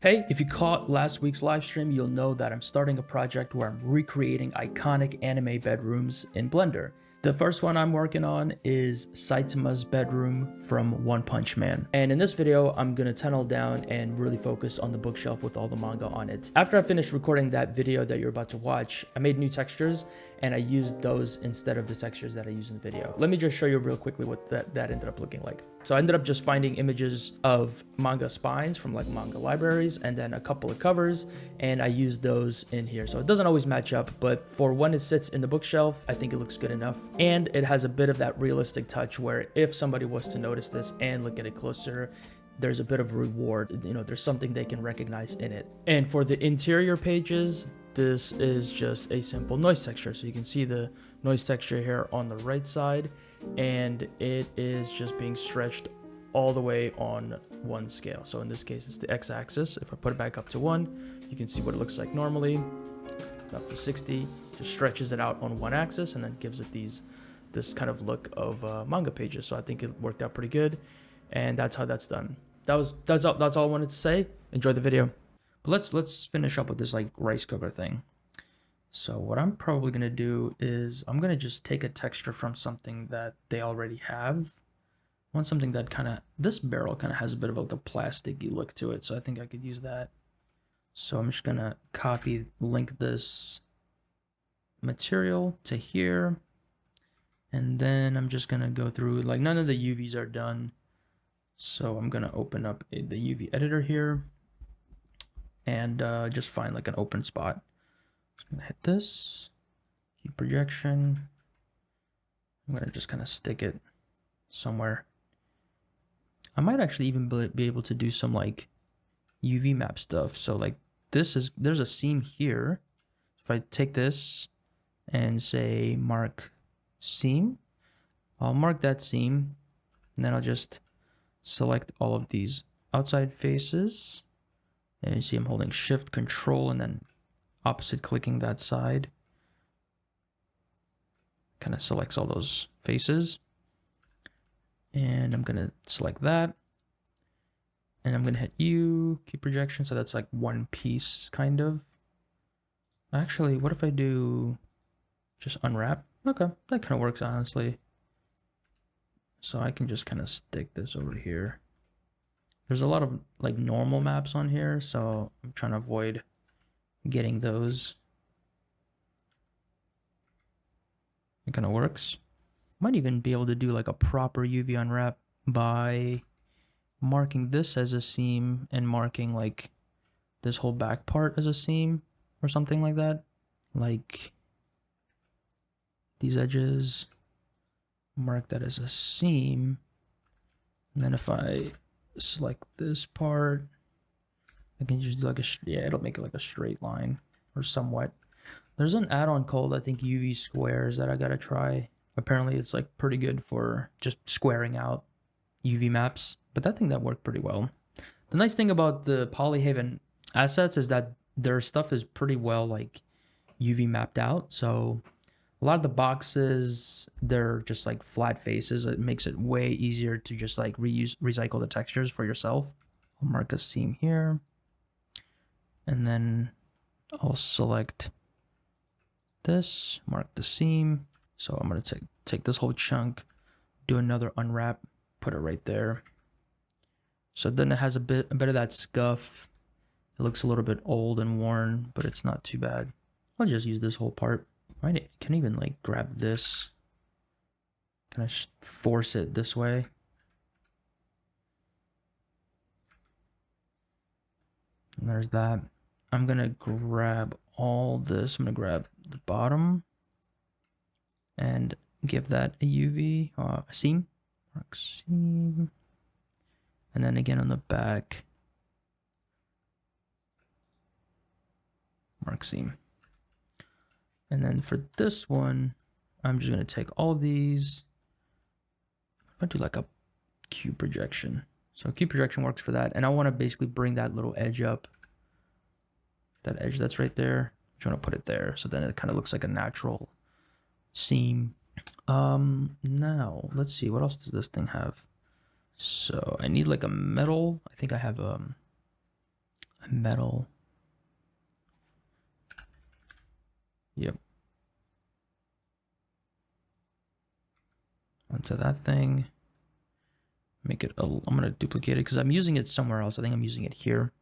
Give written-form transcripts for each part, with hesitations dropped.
Hey, if you caught last week's live stream, you'll know that I'm starting a project where I'm recreating iconic anime bedrooms in Blender. The first one I'm working on is Saitama's bedroom from One Punch Man. And in this video, I'm gonna tunnel down and really focus on the bookshelf with all the manga on it. After I finished recording that video that you're about to watch, I made new textures and I used those instead of the textures that I use in the video. Let me just show you real quickly what that ended up looking like. So I ended up just finding images of manga spines from like manga libraries and then a couple of covers, and I used those in here. So it doesn't always match up, but for when it sits in the bookshelf, I think it looks good enough. And it has a bit of that realistic touch where if somebody was to notice this and look at it closer, there's a bit of reward, there's something they can recognize in it. And for the interior pages, this is just a simple noise texture. So you can see the noise texture here on the right side, and it is just being stretched all the way on one scale. So in this case, it's the x-axis. If I put it back up to 1, you can see what it looks like normally. Up to 60, just stretches it out on one axis and then gives it this kind of look of manga pages. So I think it worked out pretty good, and that's how that's done. That's all I wanted to say. Enjoy the video. But let's finish up with this like rice cooker thing. So what I'm probably gonna do is I'm gonna just take a texture from something that they already have. I want something that this barrel kind of has a bit of like a plasticky look to it, so I think I could use that. So I'm just gonna link this material to here, and then I'm just gonna go through, like, none of the UVs are done, so I'm gonna open up the UV editor here and just find like an open spot. Just gonna hit this, keep projection. I'm gonna just kind of stick it somewhere. I might actually even be able to do some like UV map stuff. So like there's a seam here. If I take this and say mark seam, I'll mark that seam, and then I'll just select all of these outside faces. And you see I'm holding Shift Control and then opposite clicking that side. Kind of selects all those faces. And I'm gonna select that. And I'm gonna hit U, keep projection, so that's like one piece kind of. Actually, what if I do just unwrap? Okay, that kind of works honestly. So I can just kind of stick this over here. There's a lot of like normal maps on here, so I'm trying to avoid getting those. It kind of works. Might even be able to do like a proper UV unwrap by marking this as a seam and marking like this whole back part as a seam or something like that. Like these edges, mark that as a seam. And then if I select this part, I can just do like it'll make it like a straight line or somewhat. There's an add-on called, I think, UV squares that I gotta try. Apparently it's like pretty good for just squaring out UV maps, but I think that worked pretty well. The nice thing about the Polyhaven assets is that their stuff is pretty well like UV mapped out. So a lot of the boxes, they're just like flat faces. It makes it way easier to just like recycle the textures for yourself. I'll mark a seam here, and then I'll select this, mark the seam. So I'm gonna take this whole chunk, do another unwrap, put it right there. So then it has a bit of that scuff. It looks a little bit old and worn, but it's not too bad. I'll just use this whole part. I can even like grab this, kind of force it this way. And there's that. I'm gonna grab all this. I'm gonna grab the bottom and give that a UV, a seam, mark seam. And then again on the back, mark seam. And then for this one, I'm just gonna take all these. I'm gonna do like a cube projection. So cube projection works for that. And I wanna basically bring that little edge up. That edge that's right there, I'm trying to put it there. So then it kind of looks like a natural seam. Now let's see, what else does this thing have? So I need like a metal. I think I have metal. Yep. Onto that thing. Make it, I'm gonna duplicate it because I'm using it somewhere else. I think I'm using it here,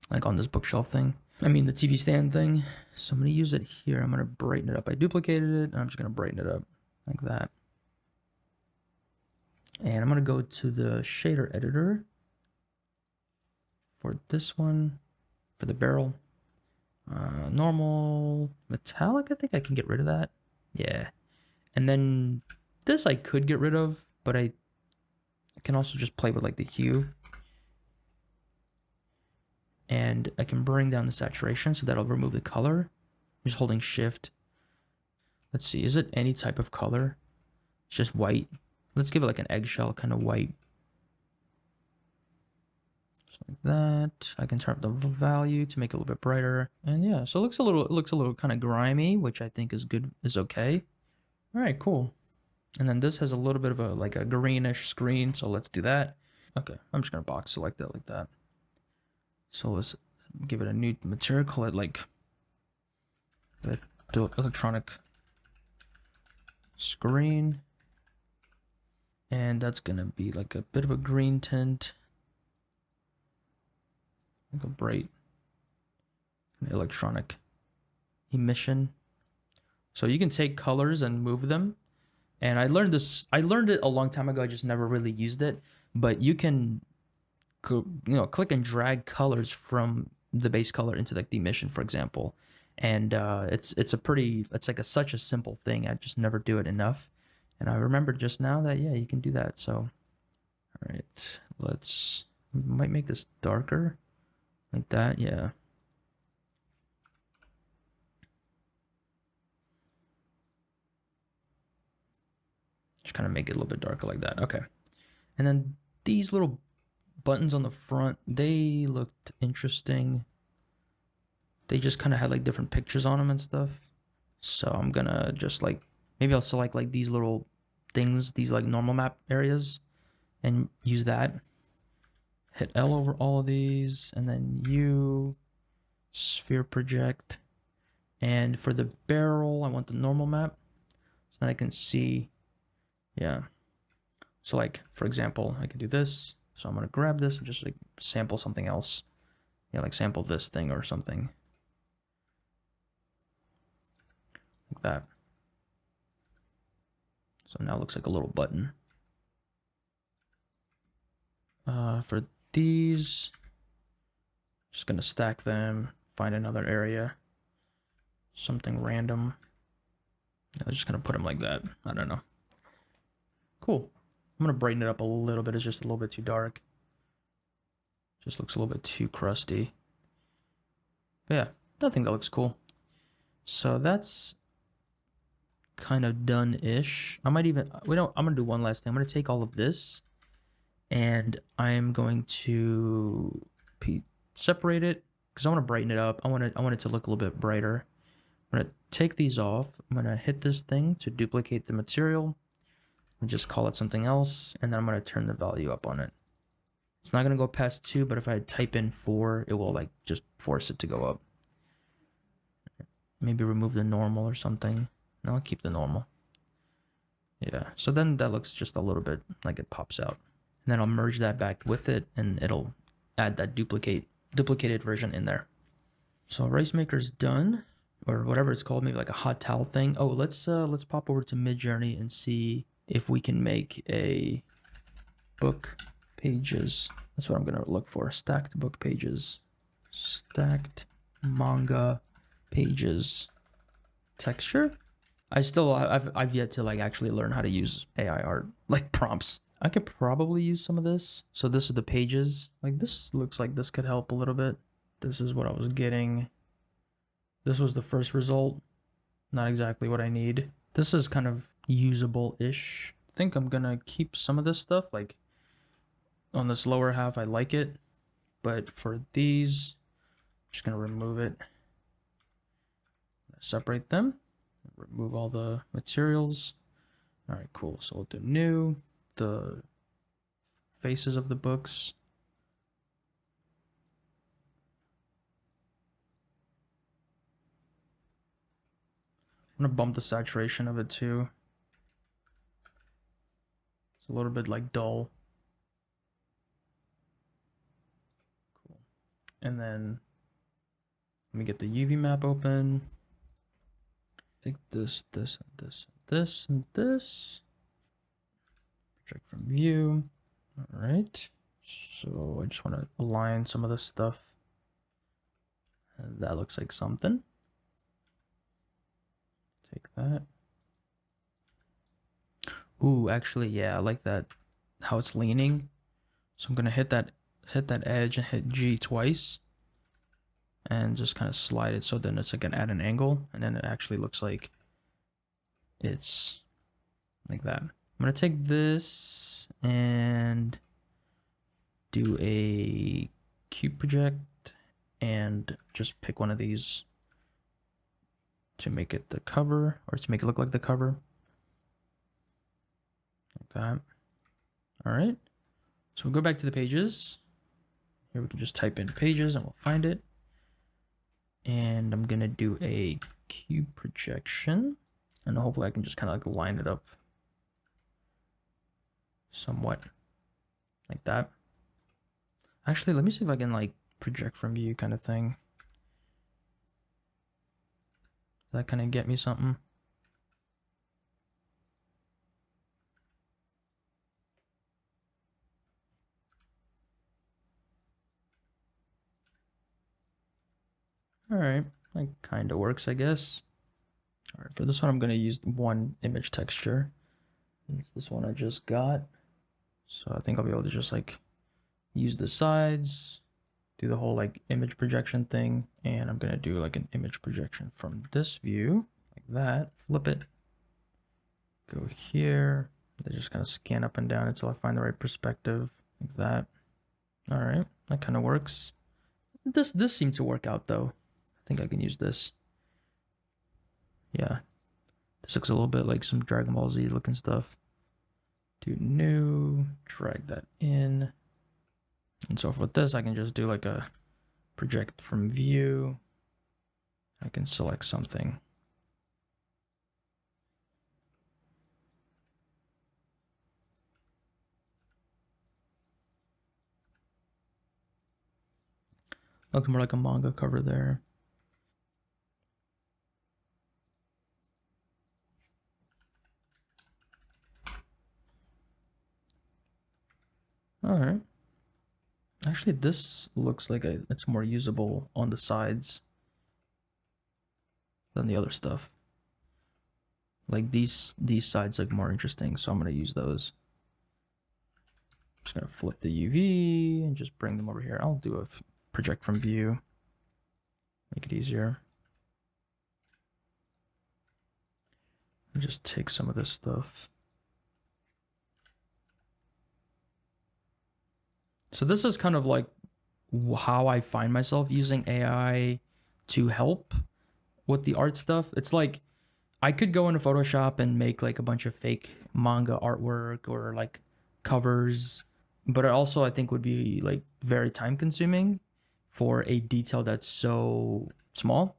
like on this bookshelf thing. I mean the TV stand thing. So I'm gonna use it here. I'm gonna brighten it up. I duplicated it, and I'm just gonna brighten it up like that. And I'm gonna go to the shader editor for this one, for the barrel. Normal metallic, I think I can get rid of that. Yeah. And then this I could get rid of, but I can also just play with like the hue. And I can bring down the saturation, so that'll remove the color. I'm just holding shift. Let's see, is it any type of color? It's just white. Let's give it like an eggshell kind of white. Just like that. I can turn up the value to make it a little bit brighter. And yeah, so it looks a little kind of grimy, which I think is good, is okay. All right, cool. And then this has a little bit of a like a greenish screen, so let's do that. Okay, I'm just gonna box select it like that. So let's give it a new material, call it like electronic screen. And that's gonna be like a bit of a green tint. Like a bright electronic emission. So you can take colors and move them. And I learned it a long time ago, I just never really used it. But you can, click and drag colors from the base color into like the emission, for example. And it's like such a simple thing. I just never do it enough. And I remembered just now that, yeah, you can do that. So, all right, might make this darker like that. Yeah. Just kind of make it a little bit darker like that. Okay. And then these little buttons on the front, they looked interesting. They just kind of had like different pictures on them and stuff. So I'm gonna just like, maybe I'll select like these little things, these like normal map areas, and use that. Hit L over all of these, and then U, sphere project. And for the barrel, I want the normal map, so that I can see, yeah. So like, for example, I can do this. So I'm gonna grab this and just like sample something else. Yeah, like sample this thing or something. Like that. So now it looks like a little button. For these, just gonna stack them, find another area, something random. I'm just gonna put them like that. I don't know. Cool. I'm gonna brighten it up a little bit. It's just a little bit too dark. Just looks a little bit too crusty. But yeah, I think that looks cool. So that's kind of done-ish. I'm gonna do one last thing. I'm gonna take all of this and I'm going to separate it because I want to brighten it up. I want it to look a little bit brighter. I'm gonna take these off. I'm gonna hit this thing to duplicate the material and just call it something else, and then I'm gonna turn the value up on it. It's not gonna go past 2, but if I type in 4, it will like just force it to go up. Maybe remove the normal or something. No, I'll keep the normal. Yeah, so then that looks just a little bit like it pops out. And then I'll merge that back with it, and it'll add that duplicated version in there. So Rice Maker's done, or whatever it's called, maybe like a hot towel thing. Oh, let's pop over to MidJourney and see if we can make a book pages. That's what I'm gonna look for. Stacked book pages. Stacked manga pages. Texture? I've yet to like actually learn how to use AI art, like prompts. I could probably use some of this. So this is the pages. Like this looks like this could help a little bit. This is what I was getting. This was the first result. Not exactly what I need. This is kind of usable-ish. I think I'm gonna keep some of this stuff. Like on this lower half, I like it. But for these, I'm just gonna remove it. Separate them. Remove all the materials. All right, cool. So we'll do new. The faces of the books. I'm gonna bump the saturation of it too. It's a little bit like dull. Cool. And then let me get the UV map open. Take this, this, and this, and this, and this. Project from view. All right. So I just want to align some of this stuff. And that looks like something. Take that. Ooh, actually, yeah, I like that. How it's leaning. So I'm gonna hit that edge and hit G twice. And just kind of slide it so then it's like at an angle, and then it actually looks like it's like that. I'm gonna take this and do a cube project and just pick one of these to make it the cover, or to make it look like the cover. Like that. All right. So we'll go back to the pages. Here we can just type in pages and we'll find it. And I'm gonna do a cube projection, and hopefully I can just kind of like line it up somewhat like that. Actually, let me see if I can like project from view kind of thing. Does that kind of get me something? All right, that kind of works, I guess. All right, for this one, I'm going to use one image texture. It's this one I just got. So I think I'll be able to just like use the sides, do the whole like image projection thing. And I'm going to do like an image projection from this view like that, flip it, go here. They just kind of scan up and down until I find the right perspective like that. All right, that kind of works. This seemed to work out though. I think I can use this. Yeah, this looks a little bit like some Dragon Ball Z looking stuff. Do new, drag that in. And so with this, I can just do like a project from view. I can select something. Looks more like a manga cover there. All right. Actually, this looks like it's more usable on the sides than the other stuff. Like these sides look more interesting, so I'm gonna use those. Just gonna flip the UV and just bring them over here. I'll do a project from view. Make it easier. And just take some of this stuff. So this is kind of like how I find myself using AI to help with the art stuff. It's like I could go into Photoshop and make like a bunch of fake manga artwork or like covers, but it also I think would be like very time consuming for a detail that's so small.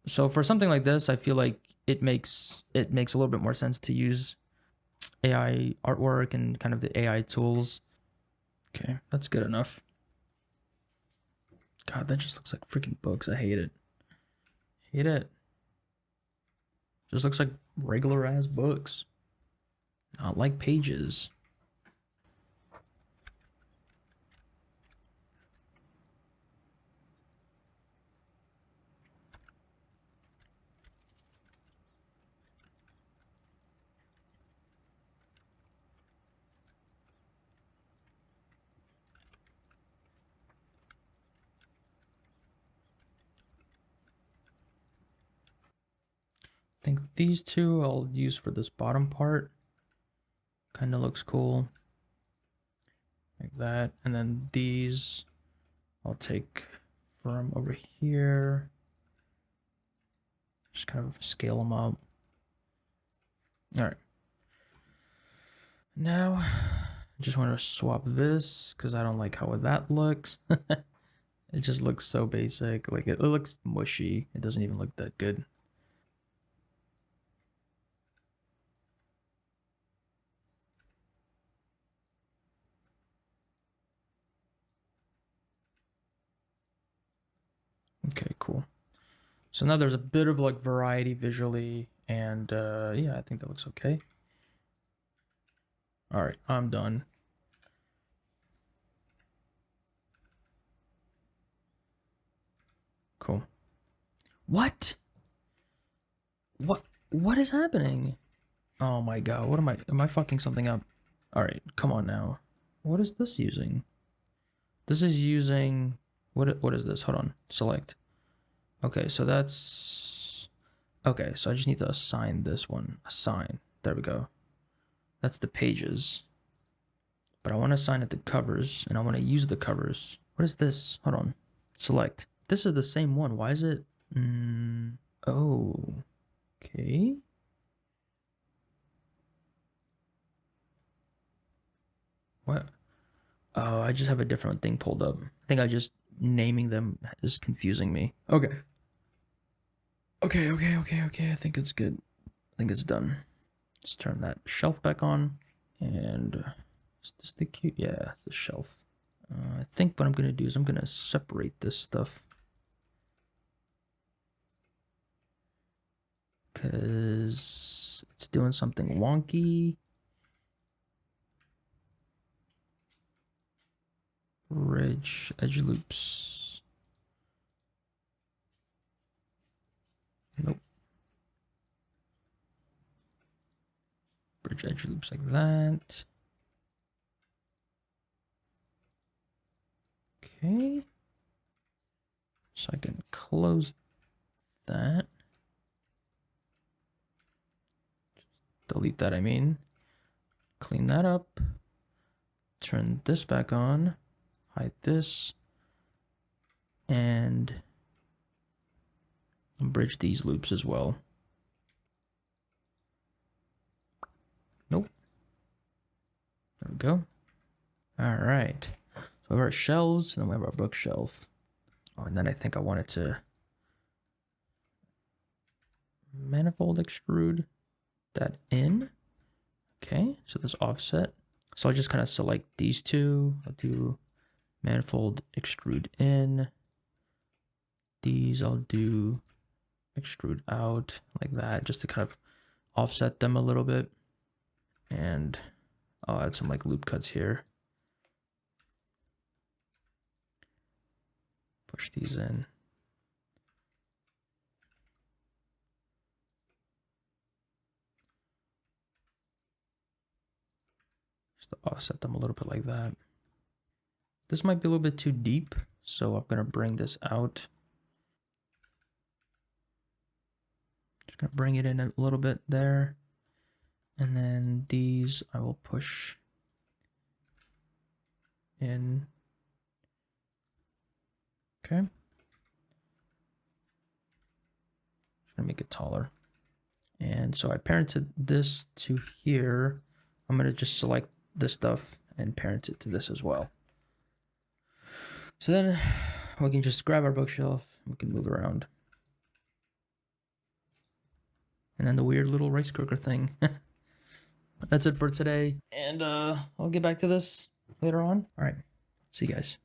So for something like this, I feel like it makes a little bit more sense to use AI artwork and kind of the AI tools. Okay, that's good enough. God, that just looks like freaking books. I hate it. Hate it. Just looks like regular ass books. Not like pages. I think these two I'll use for this bottom part. Kind of looks cool. Like that. And then these I'll take from over here. Just kind of scale them up. All right. Now, I just want to swap this because I don't like how that looks. It just looks so basic. Like it looks mushy. It doesn't even look that good. cool. So now there's a bit of like variety visually, and yeah, I think that looks okay. All right, I'm done. Cool. What? What is happening? Oh my god, what am I fucking something up? All right, come on now. What is this using? This is using what is this? Hold on. Select. Okay, so that's okay, so I just need to assign this one. Assign. There we go. That's the pages. But I want to assign it to covers, and I want to use the covers. What is this? Hold on. Select. This is the same one. Why is it? Oh. Okay. What? Oh, I just have a different thing pulled up. I think I just naming them is confusing me. Okay. Okay. I think it's good. I think it's done. Let's turn that shelf back on. And is this the cute? Yeah, it's the shelf. I think what I'm going to do is I'm going to separate this stuff. Because it's doing something wonky. Bridge edge loops. Nope. Bridge edge loops like that. Okay. So I can close that. Delete that, I mean. Clean that up. Turn this back on. Hide this. And bridge these loops as well. Nope. There we go. All right. So we have our shelves, and then we have our bookshelf. Oh, and then I think I wanted to manifold extrude that in. Okay, so this offset. So I'll just kind of select these two. I'll do manifold extrude in. These I'll do extrude out like that, just to kind of offset them a little bit. And I'll add some like loop cuts here. Push these in. Just to offset them a little bit like that. This might be a little bit too deep, so I'm gonna bring this out. Just gonna bring it in a little bit there. And then these I will push in. Okay. Just gonna make it taller. And so I parented this to here. I'm gonna just select this stuff and parent it to this as well. So then we can just grab our bookshelf, we can move around. And then the weird little rice cooker thing. That's it for today. And I'll get back to this later on. All right. See you guys.